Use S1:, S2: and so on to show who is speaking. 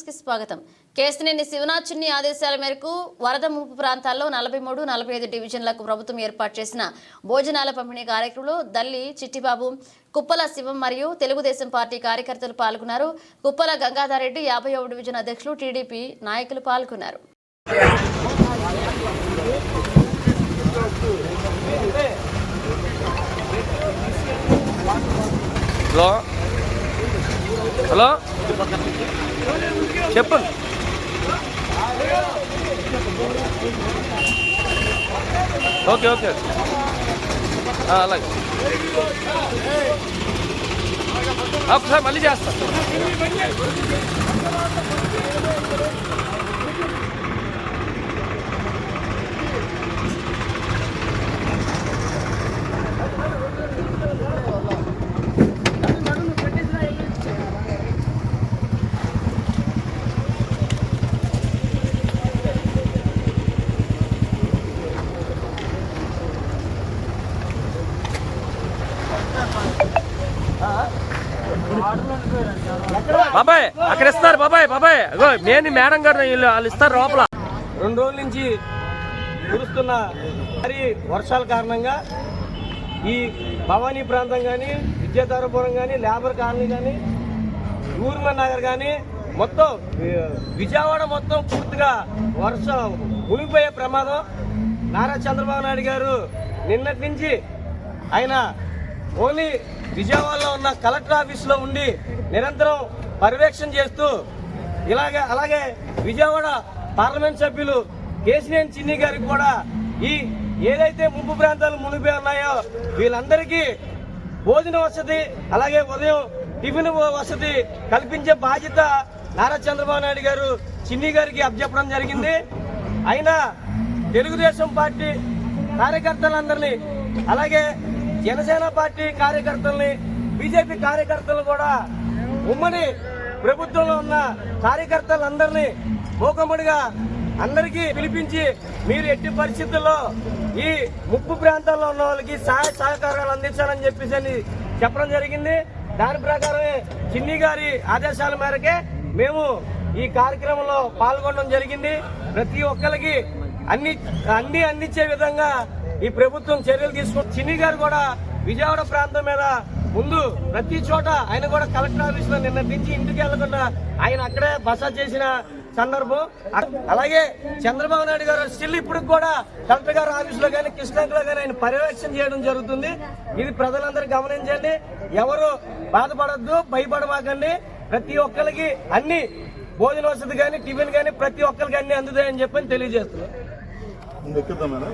S1: కి స్వాగతం. కేశినేని శివనాథ్ చిన్ని ఆదేశాల మేరకు వరద ముంపు ప్రాంతాల్లో 43, 45 డివిజన్లకు ప్రభుత్వం ఏర్పాటు చేసిన భోజనాల పంపిణీ కార్యక్రమంలో దల్లి చిట్టిబాబు, కుప్పల శివం మరియు తెలుగుదేశం పార్టీ కార్యకర్తలు పాల్గొన్నారు. కుప్పల గంగాధర్ రెడ్డి 50వ డివిజన్ అధ్యక్షులు, టీడీపీ నాయకులు పాల్గొన్నారు.
S2: హలో చెప్పండి. ఓకే ఓకే అలాగే ఒకసారి మళ్ళీ చేస్తా. బాబాయ్ అక్కడ ఇస్తారు. బాబాయ్ నేను మేడం గారు వాళ్ళు ఇస్తారు లోపల.
S3: 2 రోజుల నుంచి కురుస్తున్న భారీ వర్షాల కారణంగా ఈ భవానీ ప్రాంతం కానీ, విద్యాధరపురం కానీ, లేబర్ కాలనీ కానీ, ఊర్మన్ నగర్ కానీ మొత్తం విజయవాడ మొత్తం పూర్తిగా వర్షం మునిగిపోయే ప్రమాదం. నారా చంద్రబాబు నాయుడు గారు నిన్నటి నుంచి ఆయన ఓన్లీ విజయవాడలో ఉన్న కలెక్టర్ ఆఫీసులో ఉండి నిరంతరం పర్యవేక్షణ చేస్తూ అలాగే విజయవాడ పార్లమెంట్ సభ్యులు కేశినేని చిన్ని గారికి కూడా ఈ ఏదైతే ముంపు ప్రాంతాలు మునిగిపోయి ఉన్నాయో వీళ్ళందరికీ భోజన వసతి అలాగే ఉదయం టిఫిన్ వసతి కల్పించే బాధ్యత నారా చంద్రబాబు నాయుడు గారు చిన్ని గారికి అప్పచెప్పడం జరిగింది. అయినా తెలుగుదేశం పార్టీ కార్యకర్తలందరినీ అలాగే జనసేన పార్టీ కార్యకర్తల్ని, బీజేపీ కార్యకర్తలు కూడా ఉమ్మడి ప్రభుత్వంలో ఉన్న కార్యకర్తలందరినీ మూకమ్మడిగా అందరికీ పిలిపించి మీరు ఎట్టి పరిస్థితుల్లో ఈ ముప్పు ప్రాంతాల్లో ఉన్న వాళ్ళకి సహాయ సహకారాలు అందించాలని చెప్పేసి చెప్పడం జరిగింది. దాని ప్రకారమే చిన్ని గారి ఆదేశాల మేరకే మేము ఈ కార్యక్రమంలో పాల్గొనడం జరిగింది. ప్రతి ఒక్కరికి అన్ని అందించే విధంగా ఈ ప్రభుత్వం చర్యలు తీసుకుంది. చిన్ని గారు కూడా విజయవాడ ప్రాంతం మీద ముందు ప్రతి చోట ఆయన కూడా కలెక్టర్ ఆఫీస్ లో నిన్న నుంచి ఇంటికి వెళ్లకుండా ఆయన అక్కడే బస చేసిన సందర్భం. అలాగే చంద్రబాబు నాయుడు గారు స్టిల్ ఇప్పుడు కూడా కలెక్టర్ గారు ఆఫీస్ లో కానీ, కృష్ణాలో కానీ ఆయన పర్యవేక్షణ చేయడం జరుగుతుంది. ఇది ప్రజలందరూ గమనించండి. ఎవరు బాధపడద్దు, భయపడమాకండి. ప్రతి ఒక్కరికి అన్ని భోజన వసతి కానీ, టిఫిన్ కానీ ప్రతి ఒక్కరికి అన్ని అందుతాయని చెప్పని తెలియజేస్తున్నాం.